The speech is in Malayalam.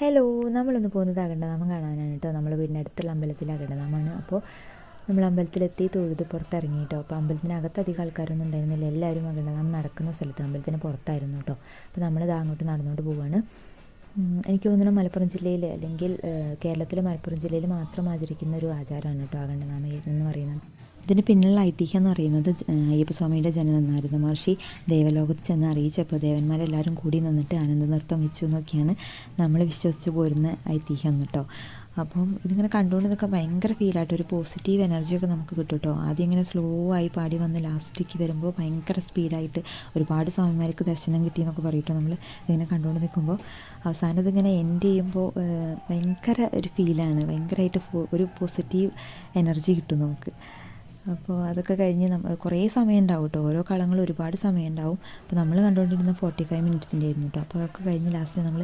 ഹലോ, നമ്മളിന്ന് പോകുന്നത് അകണ്ടനാമം കാണാനാണ് കേട്ടോ. നമ്മൾ വീടിൻ്റെ അടുത്തുള്ള അമ്പലത്തിൽ അകണ്ടനാമാണ്. അപ്പോൾ നമ്മൾ അമ്പലത്തിലെത്തി തൊഴുത് പുറത്തിറങ്ങി കേട്ടോ. അപ്പോൾ അമ്പലത്തിനകത്ത് അധികം ആൾക്കാരൊന്നും ഉണ്ടായിരുന്നില്ല. എല്ലാവരും അകണ്ടനാമം നടക്കുന്ന സ്ഥലത്ത് അമ്പലത്തിന് പുറത്തായിരുന്നു കേട്ടോ. അപ്പോൾ നമ്മളിത് അങ്ങോട്ട് നടന്നുകൊണ്ട് പോവുകയാണ്. എനിക്ക് തോന്നുന്നു മലപ്പുറം ജില്ലയിൽ അല്ലെങ്കിൽ കേരളത്തിലെ മലപ്പുറം ജില്ലയിൽ മാത്രം ആചരിക്കുന്ന ഒരു ആചാരമാണ് കേട്ടോ അകണ്ടനാമം എന്ന് പറയുന്നത്. ഇതിന് പിന്നിലുള്ള ഐതിഹ്യം എന്ന് പറയുന്നത് അയ്യപ്പസ്വാമിയുടെ ജനനമായിരുന്നു. മഹർഷി ദേവലോകത്ത് ചെന്ന് അറിയിച്ചപ്പോൾ ദേവന്മാരെല്ലാവരും കൂടി നിന്നിട്ട് ആനന്ദ നൃത്തം വെച്ചു എന്നൊക്കെയാണ് നമ്മൾ വിശ്വസിച്ച് പോരുന്ന ഐതിഹ്യം കേട്ടോ. അപ്പം ഇതിങ്ങനെ കണ്ടുകൊണ്ട് നിൽക്കാൻ ഭയങ്കര ഫീലായിട്ട് ഒരു പോസിറ്റീവ് എനർജിയൊക്കെ നമുക്ക് കിട്ടും കേട്ടോ. ആദ്യം ഇങ്ങനെ സ്ലോ ആയി പാടി വന്ന് ലാസ്റ്റിലേക്ക് വരുമ്പോൾ ഭയങ്കര സ്പീഡായിട്ട് ഒരുപാട് സ്വാമിമാർക്ക് ദർശനം കിട്ടിയെന്നൊക്കെ പറയും. നമ്മൾ ഇങ്ങനെ കണ്ടുകൊണ്ട് നിൽക്കുമ്പോൾ അവസാനം ഇതിങ്ങനെ എൻഡ് ചെയ്യുമ്പോൾ ഭയങ്കര ഒരു ഫീലാണ്, ഭയങ്കരമായിട്ട് ഒരു പോസിറ്റീവ് എനർജി കിട്ടും നമുക്ക്. അപ്പോൾ അതൊക്കെ കഴിഞ്ഞ് കുറേ സമയം ഉണ്ടാവും കേട്ടോ. ഓരോ കളങ്ങളും ഒരുപാട് സമയം ഉണ്ടാവും. അപ്പോൾ നമ്മൾ കണ്ടുകൊണ്ടിരുന്ന 45 മിനിറ്റ്സിൻ്റെ ആയിരുന്നു കേട്ടോ. അപ്പോൾ അതൊക്കെ കഴിഞ്ഞ് ലാസ്റ്റ് നമ്മൾ